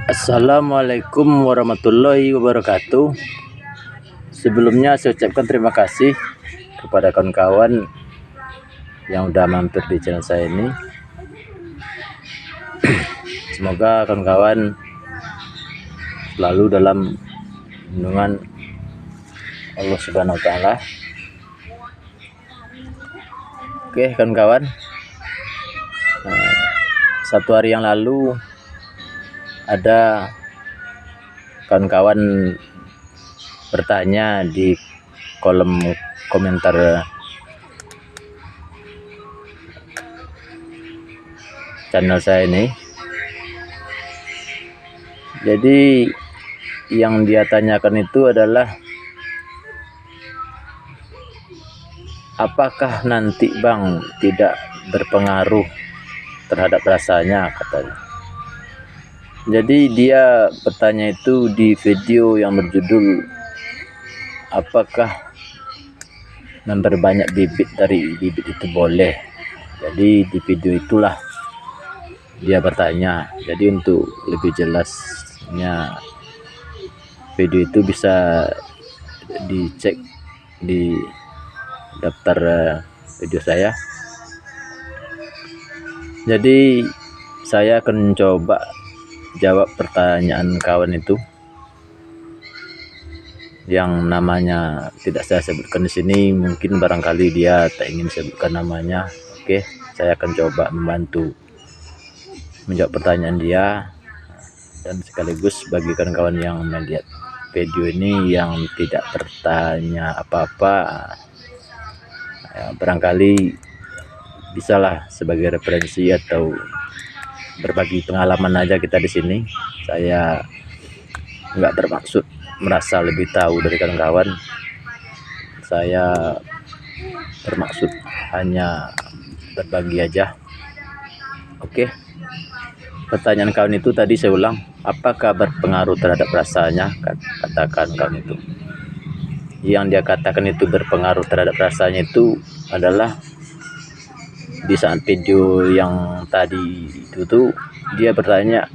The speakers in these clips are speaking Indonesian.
Assalamualaikum warahmatullahi wabarakatuh. Sebelumnya saya ucapkan terima kasih kepada kawan-kawan yang udah mampir di channel saya ini. Semoga kawan-kawan selalu dalam lindungan Allah Subhanahu wa Ta'ala. Oke kawan-kawan, satu hari yang lalu ada kawan-kawan bertanya di kolom komentar channel saya ini. Jadi yang dia tanyakan itu adalah, apakah nanti Bang tidak berpengaruh terhadap rasanya, katanya. Jadi dia bertanya itu di video yang berjudul apakah memperbanyak bibit dari bibit itu boleh. Jadi di video itulah dia bertanya. Jadi untuk lebih jelasnya video itu bisa dicek di daftar video saya. Jadi saya akan coba jawab pertanyaan kawan itu yang namanya tidak saya sebutkan di sini. Mungkin barangkali dia tak ingin sebutkan namanya. Oke, saya akan coba membantu menjawab pertanyaan dia, dan sekaligus bagi kawan-kawan yang melihat video ini yang tidak bertanya apa-apa, ya, barangkali bisalah sebagai referensi atau berbagi pengalaman aja kita di sini. Saya nggak bermaksud merasa lebih tahu dari kawan-kawan. Saya bermaksud hanya berbagi aja. Oke. Pertanyaan kawan itu tadi saya ulang, apakah berpengaruh terhadap rasanya? Katakan kawan itu. Yang dia katakan itu berpengaruh terhadap rasanya itu adalah di saat video yang tadi itu tuh dia bertanya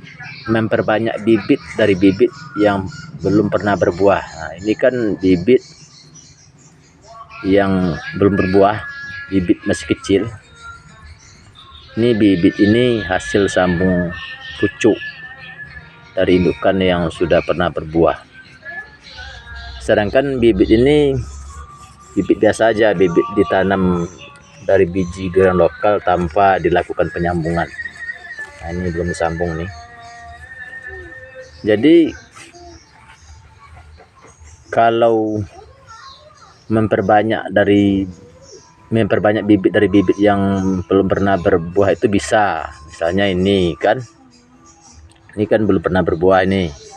memperbanyak bibit dari bibit yang belum pernah berbuah. Nah, ini kan bibit yang belum berbuah, bibit masih kecil. Ini bibit ini hasil sambung pucuk dari indukan yang sudah pernah berbuah. Sedangkan bibit ini bibit biasa aja, bibit ditanam dari biji durian lokal tanpa dilakukan penyambungan. Nah, ini belum disambung nih. Jadi kalau memperbanyak bibit dari bibit yang belum pernah berbuah itu bisa. Misalnya ini kan belum pernah berbuah ini.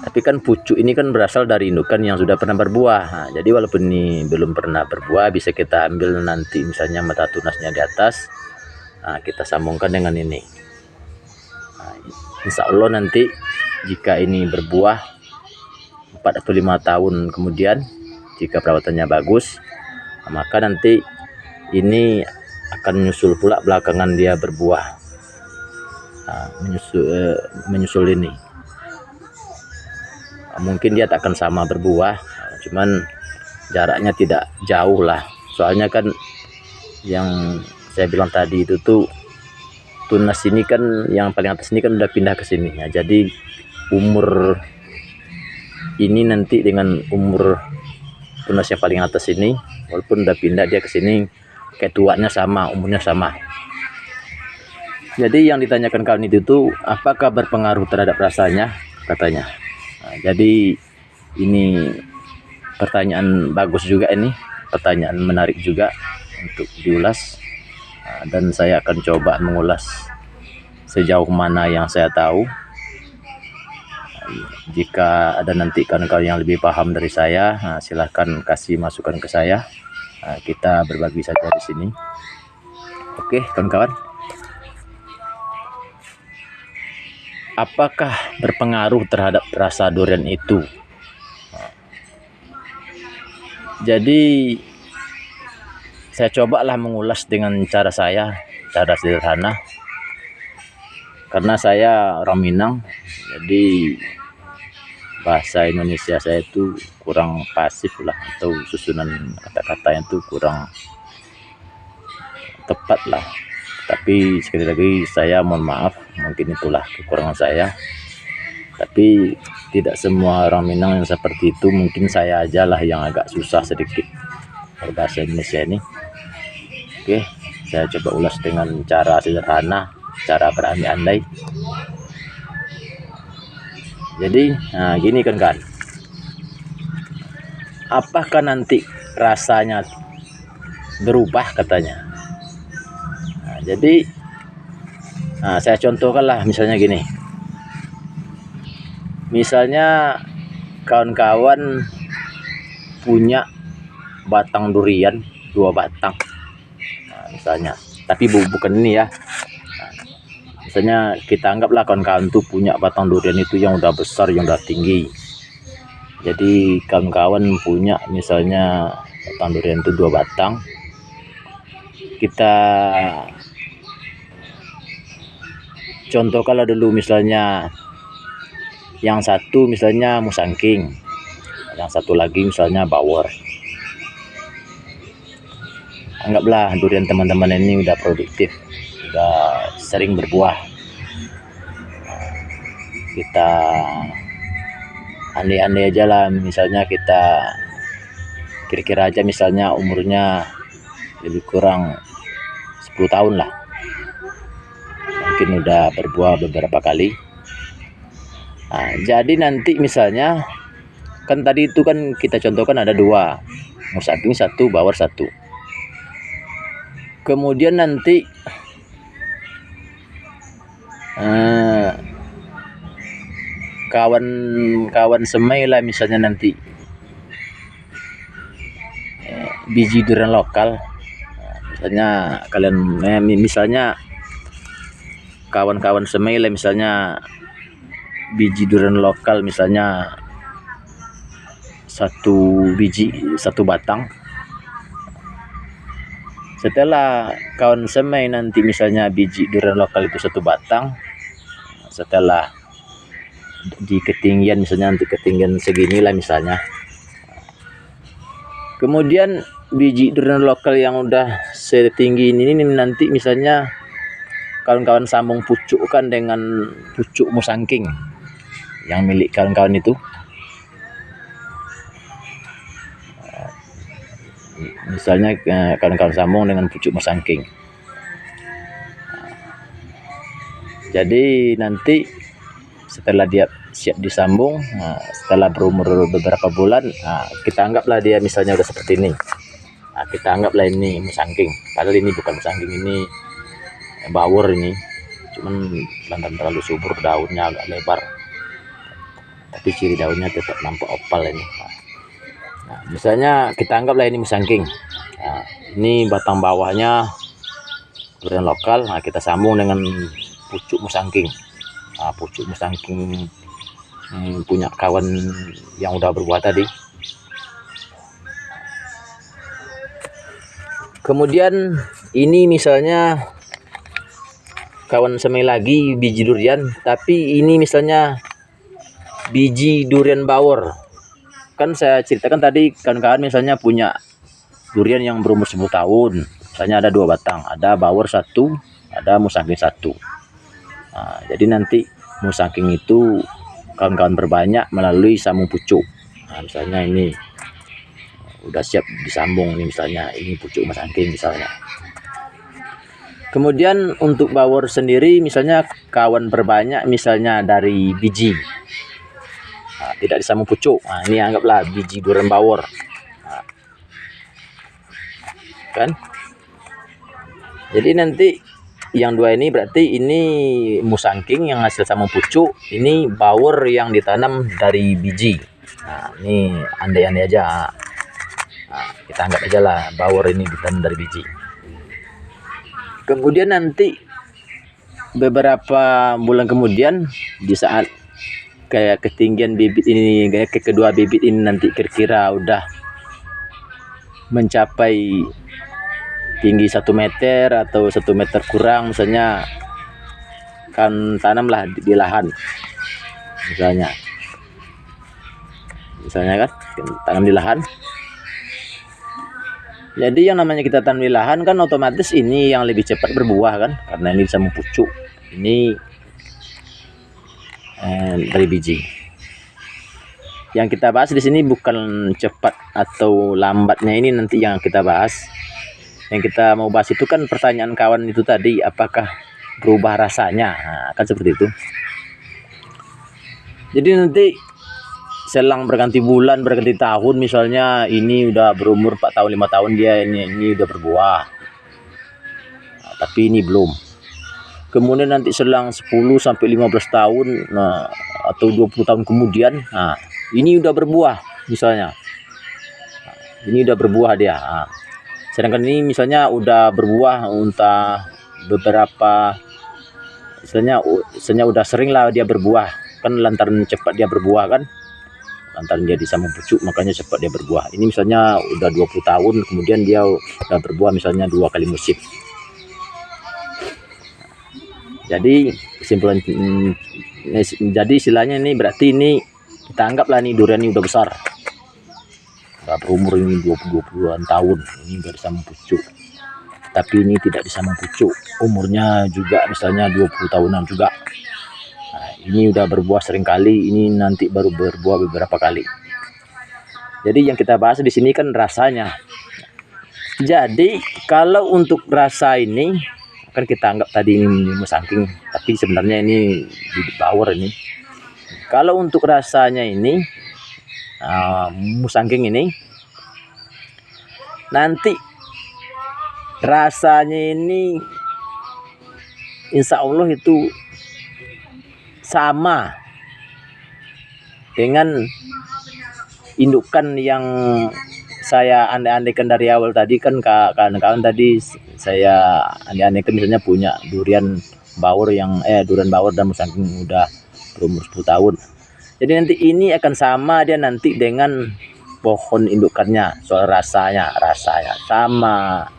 Tapi kan pucuk ini kan berasal dari indukan yang sudah pernah berbuah. Nah, jadi walaupun ini belum pernah berbuah, bisa kita ambil nanti misalnya mata tunasnya di atas. Nah, kita sambungkan dengan ini. Nah, insya Allah nanti jika ini berbuah 4 atau 5 tahun kemudian, jika perawatannya bagus, maka nanti ini akan menyusul pula belakangan dia berbuah. Nah, menyusul ini. Mungkin dia tak akan sama berbuah, cuman jaraknya tidak jauh lah. Soalnya kan yang saya bilang tadi itu tuh tunas ini kan yang paling atas ini kan udah pindah ke sini ya. Jadi umur ini nanti dengan umur tunas yang paling atas ini, walaupun udah pindah dia ke sini, kayak tuanya sama, umurnya sama. Jadi yang ditanyakan kawan itu tuh apakah berpengaruh terhadap rasanya, katanya. Nah, jadi ini pertanyaan bagus juga, ini pertanyaan menarik juga untuk diulas. Nah, dan saya akan coba mengulas sejauh mana yang saya tahu. Jika ada nanti kawan-kawan yang lebih paham dari saya, nah, silahkan kasih masukan ke saya. Nah, kita berbagi saja di sini. Oke kawan-kawan, apakah berpengaruh terhadap rasa durian itu? Jadi saya cobalah mengulas dengan cara saya, cara sederhana. karena saya orang Minang, jadi bahasa Indonesia saya itu kurang pasif lah, atau susunan kata-katanya itu kurang tepat lah. Tapi sekali lagi saya mohon maaf, mungkin itulah kekurangan saya. Tapi tidak semua orang Minang yang seperti itu, mungkin saya aja lah yang agak susah sedikit berbahasa Indonesia ini. Oke, saya coba ulas dengan cara sederhana, cara berandai-andai. Jadi, nah gini kan, apakah nanti rasanya berubah katanya. Nah, jadi, saya contohkanlah misalnya gini. Misalnya kawan-kawan punya batang durian 2 batang, misalnya, tapi bukan ini ya. Misalnya kita anggaplah kawan-kawan tuh punya batang durian itu yang udah besar, yang udah tinggi. Jadi kawan-kawan punya misalnya batang durian itu 2 batang. Kita contohkanlah dulu, misalnya yang satu misalnya musangking, yang satu lagi misalnya bawor. Anggaplah durian teman-teman ini udah produktif, udah sering berbuah. Kita andai-andai aja lah, misalnya kita kira-kira aja misalnya umurnya lebih kurang 10 tahun lah, mungkin udah berbuah beberapa kali. Nah, jadi nanti misalnya kan tadi itu kan kita contohkan ada 2, musangking 1, bawor 1. Kemudian nanti kawan-kawan semai lah misalnya nanti biji durian lokal. Misalnya kalian misalnya kawan-kawan semai lah misalnya biji durian lokal, misalnya 1 biji 1 batang. Setelah kawan semai nanti misalnya biji durian lokal itu 1 batang, setelah di ketinggian misalnya nanti ketinggian segini lah misalnya, kemudian biji durian lokal yang udah setinggi ini nanti misalnya kawan-kawan sambung pucukkan dengan pucuk musangking yang milik kawan-kawan itu. Misalnya kawan-kawan sambung dengan pucuk musangking. Jadi nanti setelah dia siap disambung, setelah berumur beberapa bulan, kita anggaplah dia misalnya udah seperti ini. Kita anggaplah ini musangking, padahal ini bukan musangking, ini bawor ini, cuman lantaran terlalu subur daunnya agak lebar, tapi ciri daunnya tetap nampak opal ini. Nah, misalnya kita anggaplah ini musangking. Ini batang bawahnya durian lokal. Kita sambung dengan pucuk musangking. Pucuk musangking punya kawan yang udah berbuah tadi. Kemudian ini misalnya kawan semai lagi biji durian, tapi ini misalnya biji durian bawor. Kan saya ceritakan tadi kawan-kawan misalnya punya durian yang berumur 10 tahun, misalnya ada 2 batang, ada bawor 1, ada musangking 1. Jadi nanti musangking itu kawan-kawan berbanyak melalui sambung pucuk. Misalnya ini udah siap disambung nih, misalnya ini pucuk musangking misalnya. Kemudian untuk bawor sendiri misalnya kawan berbanyak misalnya dari biji, tidak disambung pucuk. Ini anggaplah biji durian bawor, kan. Jadi nanti yang 2 ini berarti ini musangking yang hasil sambung pucuk, ini bawor yang ditanam dari biji. Ini andai-andai aja. Kita anggap aja lah bawor ini ditanam dari biji. Kemudian nanti beberapa bulan kemudian, di saat kayak ketinggian bibit ini, kayak kedua bibit ini nanti kira-kira udah mencapai tinggi 1 meter atau 1 meter kurang misalnya, akan tanamlah di lahan, misalnya kan tanam di lahan. Jadi yang namanya kita tanam di lahan kan otomatis ini yang lebih cepat berbuah kan, karena ini bisa mempucuk. Ini dari biji. Yang kita bahas di sini bukan cepat atau lambatnya, ini nanti yang kita bahas. Yang kita mau bahas itu kan pertanyaan kawan itu tadi, apakah berubah rasanya? Nah, kan seperti itu. Jadi nanti selang berganti bulan, berganti tahun, misalnya ini udah berumur 4 tahun 5 tahun dia ini udah berbuah, nah, tapi ini belum. Kemudian nanti selang 10 sampai 15 tahun, nah, atau 20 tahun kemudian, nah, ini udah berbuah misalnya. Nah, ini udah berbuah dia. Nah, sedangkan ini misalnya udah berbuah entah beberapa, misalnya udah sering lah dia berbuah kan, lantaran cepat dia berbuah kan, lantaran dia bisa mempucuk makanya cepat dia berbuah. Ini misalnya udah 20 tahun kemudian dia udah berbuah misalnya 2 kali musim. Jadi kesimpulan, jadi istilahnya ini berarti ini kita anggaplah nih durian ini udah besar, udah berumur ini 20-an tahun, ini udah bisa mempucuk. Tapi ini tidak bisa mempucuk, umurnya juga misalnya 20 tahunan juga. Nah, ini udah berbuah sering kali, ini nanti baru berbuah beberapa kali. Jadi yang kita bahas di sini kan rasanya. Jadi kalau untuk rasa ini kan kita anggap tadi ini musangking, tapi sebenarnya ini bibit bawor ini. Kalau untuk rasanya ini musangking ini nanti rasanya ini insya Allah itu sama dengan indukan yang saya andai-andaikan dari awal tadi kan, kawan-kawan tadi saya andai-andaikan misalnya punya durian bawor durian bawor dan musangking udah berumur 10 tahun. Jadi nanti ini akan sama dia nanti dengan pohon indukannya. Soal rasanya sama,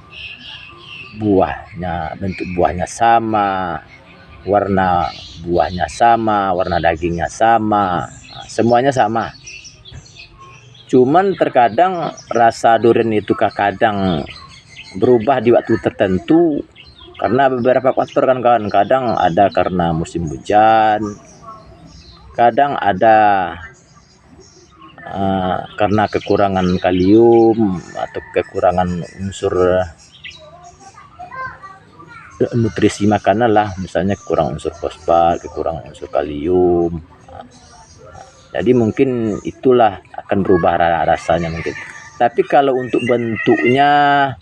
buahnya, bentuk buahnya sama, warna buahnya sama, warna dagingnya sama, semuanya sama. Cuman terkadang rasa durian itu kadang berubah di waktu tertentu karena beberapa faktor kan kawan. Kadang ada karena musim hujan, kadang ada karena kekurangan kalium atau kekurangan unsur nutrisi makanan lah, misalnya kekurangan unsur fosfat, kekurangan unsur kalium. Jadi mungkin itulah akan berubah rasanya mungkin. Tapi kalau untuk bentuknya,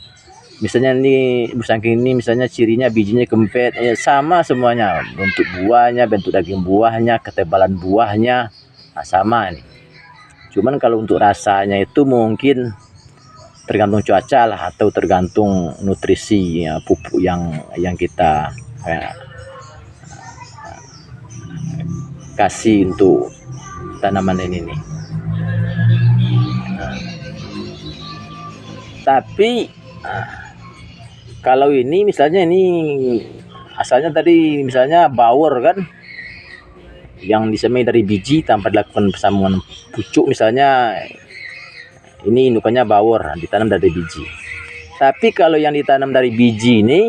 misalnya ini musangking ini misalnya cirinya bijinya kempet, sama semuanya, bentuk buahnya, bentuk daging buahnya, ketebalan buahnya, sama nih. Cuman kalau untuk rasanya itu mungkin tergantung cuaca lah, atau tergantung nutrisi pupuk yang kita kasih untuk tanaman ini nih. Tapi kalau ini misalnya ini asalnya tadi misalnya bawor kan, yang disemai dari biji tanpa dilakukan persambungan pucuk, misalnya ini indukannya bawor ditanam dari biji. Tapi kalau yang ditanam dari biji ini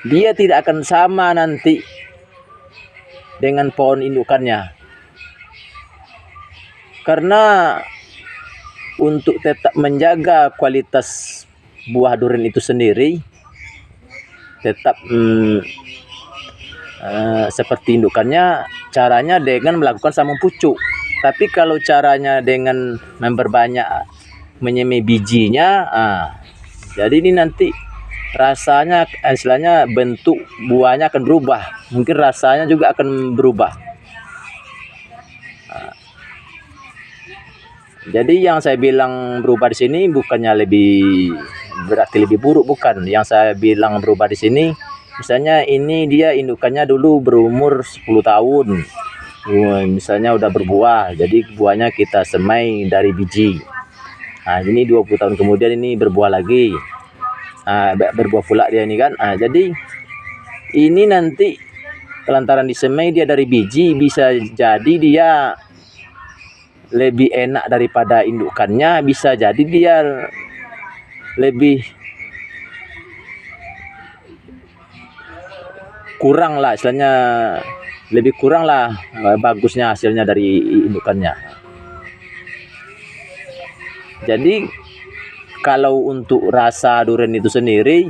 dia tidak akan sama nanti dengan pohon indukannya, karena untuk tetap menjaga kualitas buah durian itu sendiri tetap seperti indukannya, caranya dengan melakukan sambung pucuk. Tapi kalau caranya dengan memperbanyak menyemai bijinya, jadi ini nanti rasanya, istilahnya bentuk buahnya akan berubah, mungkin rasanya juga akan berubah. Jadi yang saya bilang berubah di sini bukannya berarti lebih buruk, bukan. Yang saya bilang berubah di sini, misalnya ini dia indukannya dulu berumur 10 tahun. Misalnya udah berbuah, jadi buahnya kita semai dari biji. Nah, ini 20 tahun kemudian ini berbuah lagi. Berbuah pula dia ini kan. Jadi ini nanti lantaran disemai dia dari biji, bisa jadi dia lebih enak daripada indukannya, bisa jadi dia lebih kurang lah, istilahnya lebih kurang lah bagusnya hasilnya dari indukannya. Jadi kalau untuk rasa durian itu sendiri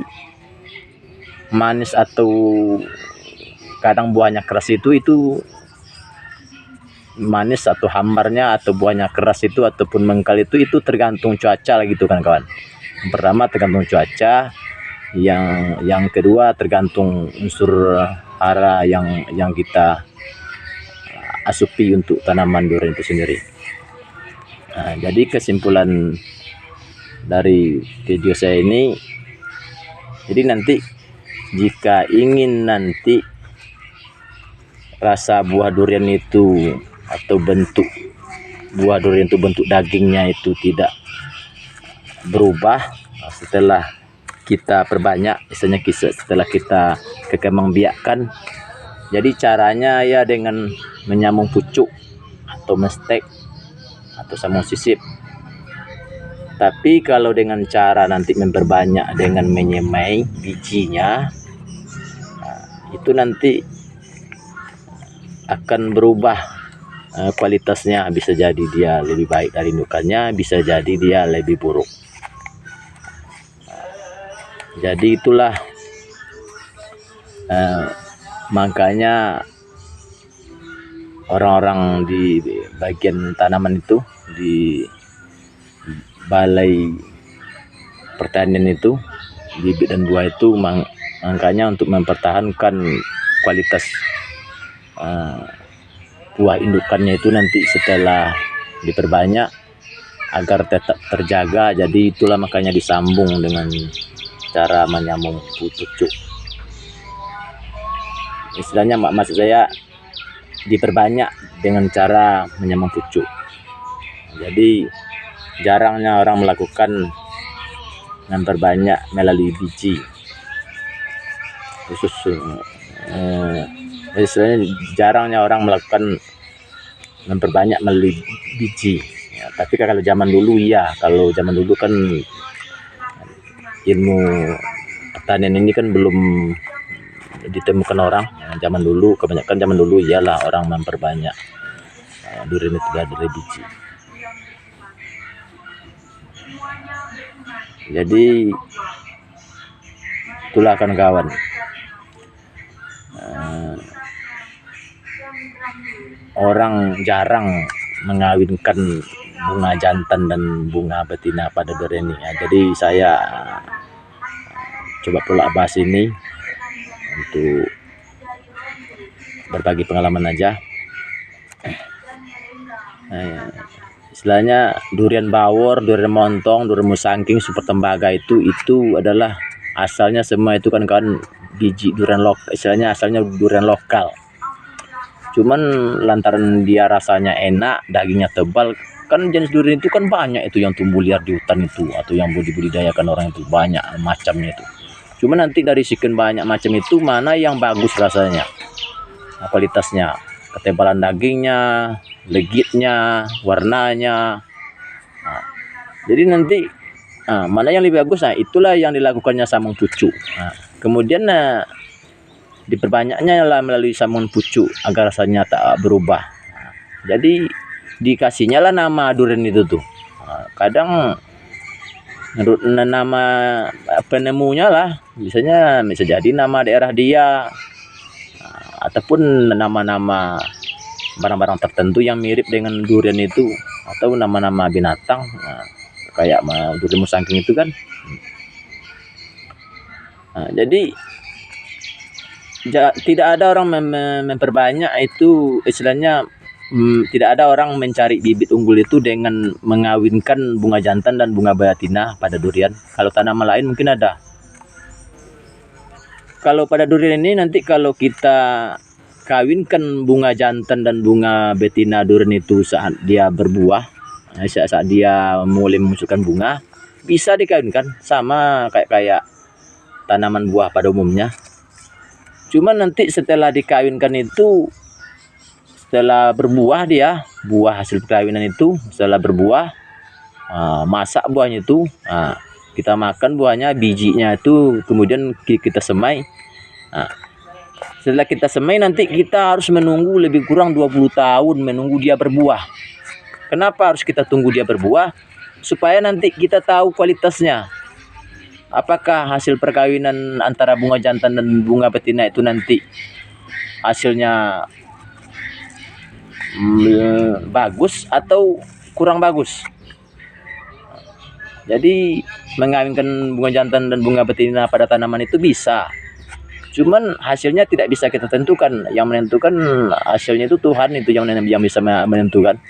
manis atau kadang buahnya keras itu manis atau hambarnya atau buahnya keras itu ataupun mengkal itu tergantung cuaca lah gitu kan kawan. Yang pertama tergantung cuaca, yang kedua tergantung unsur hara yang kita asupi untuk tanaman durian itu sendiri. Nah, jadi kesimpulan dari video saya ini, jadi nanti jika ingin nanti rasa buah durian itu atau bentuk buah durian itu, bentuk dagingnya itu tidak berubah setelah kita perbanyak, misalnya setelah kita kekembangbiakkan. Jadi caranya ya dengan menyambung pucuk atau mestek atau sambung sisip. Tapi kalau dengan cara nanti memperbanyak dengan menyemai bijinya, itu nanti akan berubah kualitasnya, bisa jadi dia lebih baik dari indukannya, bisa jadi dia lebih buruk. Jadi itulah makanya orang-orang di bagian tanaman itu, di balai pertanian itu, bibit dan buah itu, makanya untuk mempertahankan kualitas buah indukannya itu nanti setelah diperbanyak agar tetap terjaga. Jadi itulah makanya disambung dengan cara menyambung pucuk. Istilahnya maksud saya diperbanyak dengan cara menyambung pucuk. Jadi jarangnya orang melakukan memperbanyak melalui biji, khusus istilahnya jarangnya orang melakukan memperbanyak melalui biji ya. Tapi kalau zaman dulu ya, kalau zaman dulu kan ilmu pertanian ini kan belum ditemukan orang ya. Kebanyakan zaman dulu iyalah orang memperbanyak durian itu dari biji. Jadi itulah kawan-kawan, orang jarang mengawinkan bunga jantan dan bunga betina pada durian ini ya. Jadi saya coba pula bahas ini untuk berbagi pengalaman aja. Istilahnya durian bawor, durian montong, durian musangking, super tembaga itu adalah asalnya semua itu kan biji durian lokal, istilahnya asalnya durian lokal. Cuman lantaran dia rasanya enak, dagingnya tebal, kan jenis durian itu kan banyak itu yang tumbuh liar di hutan itu atau yang dibudidayakan orang itu, banyak macamnya itu. Cuma nanti dari sekian banyak macam itu mana yang bagus rasanya, kualitasnya, ketebalan dagingnya, legitnya, warnanya. Nah, jadi nanti mana yang lebih bagus, itulah yang dilakukannya sambung pucuk. Kemudian diperbanyaknya lah melalui sambungan pucuk agar rasanya tak berubah. Jadi dikasihnya lah nama durian itu tuh. Kadang menurut nama penemunya lah, bisa jadi nama daerah dia, ataupun nama-nama barang-barang tertentu yang mirip dengan durian itu, atau nama-nama binatang kayak durian musangking itu kan. Jadi tidak ada orang memperbanyak itu, istilahnya tidak ada orang mencari bibit unggul itu dengan mengawinkan bunga jantan dan bunga betina pada durian. Kalau tanaman lain mungkin ada. Kalau pada durian ini nanti kalau kita kawinkan bunga jantan dan bunga betina durian itu saat dia berbuah, saat dia mulai memunculkan bunga, bisa dikawinkan sama kayak tanaman buah pada umumnya. Cuma nanti setelah dikawinkan itu, setelah berbuah dia, buah hasil perkawinan itu setelah berbuah, masak buahnya itu, kita makan buahnya, bijinya itu, kemudian kita semai. Setelah kita semai nanti kita harus menunggu lebih kurang 20 tahun menunggu dia berbuah. Kenapa harus kita tunggu dia berbuah? Supaya nanti kita tahu kualitasnya. Apakah hasil perkawinan antara bunga jantan dan bunga betina itu nanti hasilnya bagus atau kurang bagus. Jadi mengawinkan bunga jantan dan bunga betina pada tanaman itu bisa, cuman hasilnya tidak bisa kita tentukan. Yang menentukan hasilnya itu Tuhan, itu yang bisa menentukan.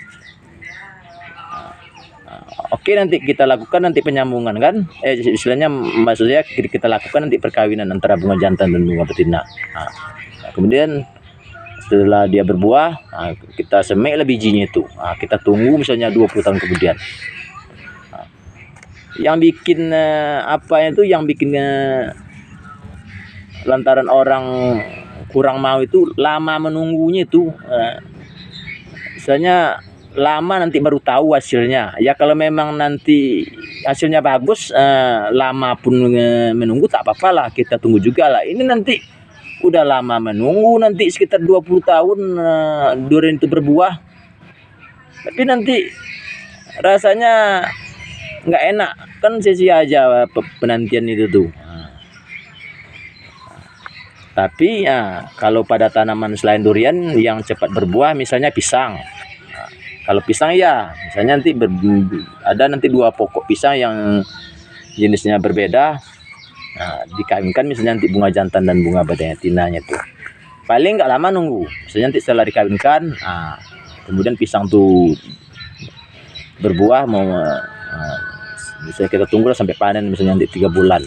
Oke, nanti kita lakukan nanti penyambungan kan, istilahnya maksudnya kita lakukan nanti perkawinan antara bunga jantan dan bunga betina. Kemudian setelah dia berbuah, kita semai lah bijinya itu. Kita tunggu misalnya 20 tahun kemudian. Yang bikin yang bikin lantaran orang kurang mau itu lama menunggunya itu. Misalnya lama nanti baru tahu hasilnya. Ya kalau memang nanti hasilnya bagus, lama pun menunggu tak apa-apa lah, kita tunggu juga lah. Ini nanti udah lama menunggu, nanti sekitar 20 tahun durian itu berbuah, tapi nanti rasanya nggak enak kan, sia-sia aja penantian itu tuh. Tapi kalau pada tanaman selain durian yang cepat berbuah, misalnya pisang. Kalau pisang ya, misalnya nanti ada nanti 2 pokok pisang yang jenisnya berbeda, dikawinkan misalnya nanti bunga jantan dan bunga betinanya tuh. Paling nggak lama nunggu. Misalnya nanti setelah dikawinkan, kemudian pisang tuh berbuah, misalnya kita tunggu sampai panen misalnya nanti 3 bulan.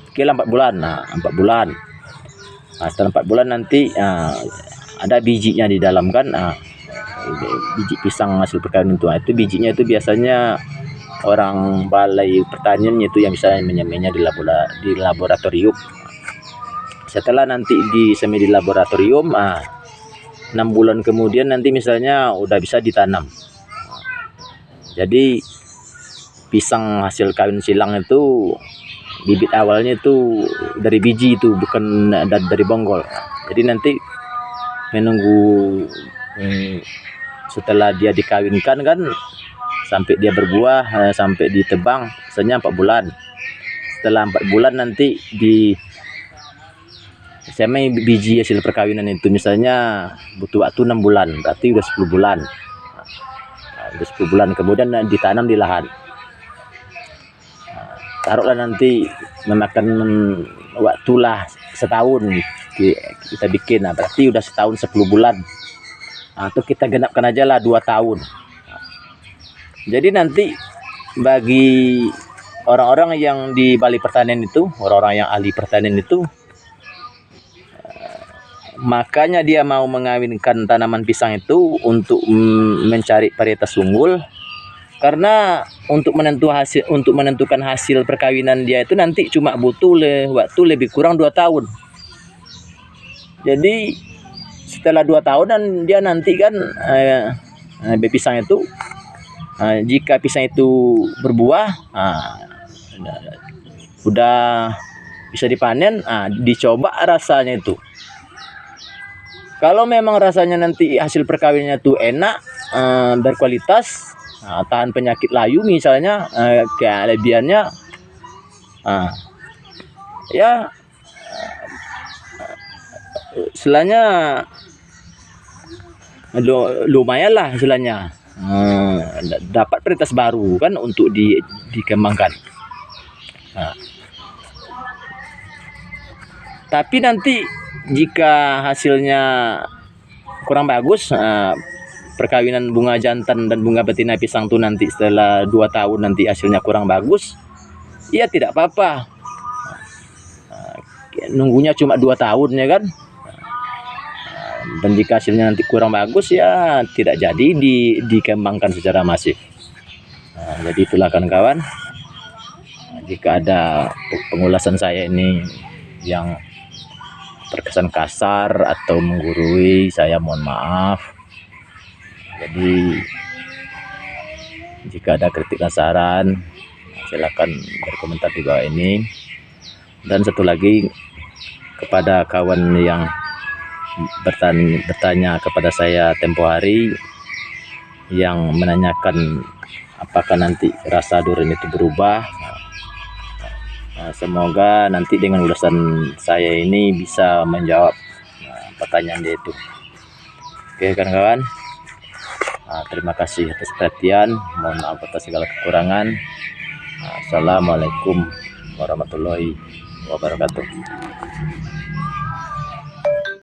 Oke lah 4 bulan. 4 bulan. Setelah 4 bulan nanti ada bijinya di dalam kan. Biji pisang hasil perkawinan itu bijinya itu biasanya orang balai pertanian itu yang bisa menyemainya di laboratorium. Setelah nanti disemai di laboratorium, 6 bulan kemudian nanti misalnya udah bisa ditanam. Jadi pisang hasil kawin silang itu bibit awalnya itu dari biji itu, bukan dari bonggol. Jadi nanti menunggu setelah dia dikawinkan kan, sampai dia berbuah, sampai ditebang misalnya 4 bulan. Setelah 4 bulan nanti semai biji hasil perkawinan itu, misalnya butuh waktu 6 bulan, berarti udah 10 bulan. Udah 10 bulan kemudian ditanam di lahan. Taruhlah nanti memakan waktulah setahun kita bikin, berarti udah setahun 10 bulan. Atau kita genapkan aja lah 2 tahun. Jadi nanti bagi orang-orang yang di balai pertanian itu, orang-orang yang ahli pertanian itu, makanya dia mau mengawinkan tanaman pisang itu untuk mencari varietas unggul, karena untuk menentukan hasil perkawinan dia itu nanti cuma butuh waktu lebih kurang 2 tahun. Jadi setelah 2 tahunan dia nanti kan pisang itu, jika pisang itu berbuah, udah bisa dipanen, dicoba rasanya itu. Kalau memang rasanya nanti hasil perkawinannya itu enak, berkualitas, tahan penyakit layu misalnya, kelebihannya ya istilahnya lumayan lah istilahnya, dapat varietas baru kan untuk dikembangkan. Tapi nanti jika hasilnya kurang bagus, perkawinan bunga jantan dan bunga betina pisang tuh nanti setelah 2 tahun nanti hasilnya kurang bagus, ya tidak apa-apa, nunggunya cuma 2 tahun ya kan. Dan jika hasilnya nanti kurang bagus, ya tidak jadi dikembangkan secara masif. Jadi itulah kawan-kawan, jika ada pengulasan saya ini yang terkesan kasar atau menggurui, saya mohon maaf. Jadi jika ada kritik dan saran, silakan berkomentar di bawah ini. Dan satu lagi, kepada kawan yang bertanya kepada saya tempo hari, yang menanyakan apakah nanti rasa durian itu berubah. Semoga nanti dengan ulasan saya ini bisa menjawab pertanyaan dia itu. Oke kawan-kawan, terima kasih atas perhatian, mohon maaf atas segala kekurangan. Assalamualaikum warahmatullahi wabarakatuh.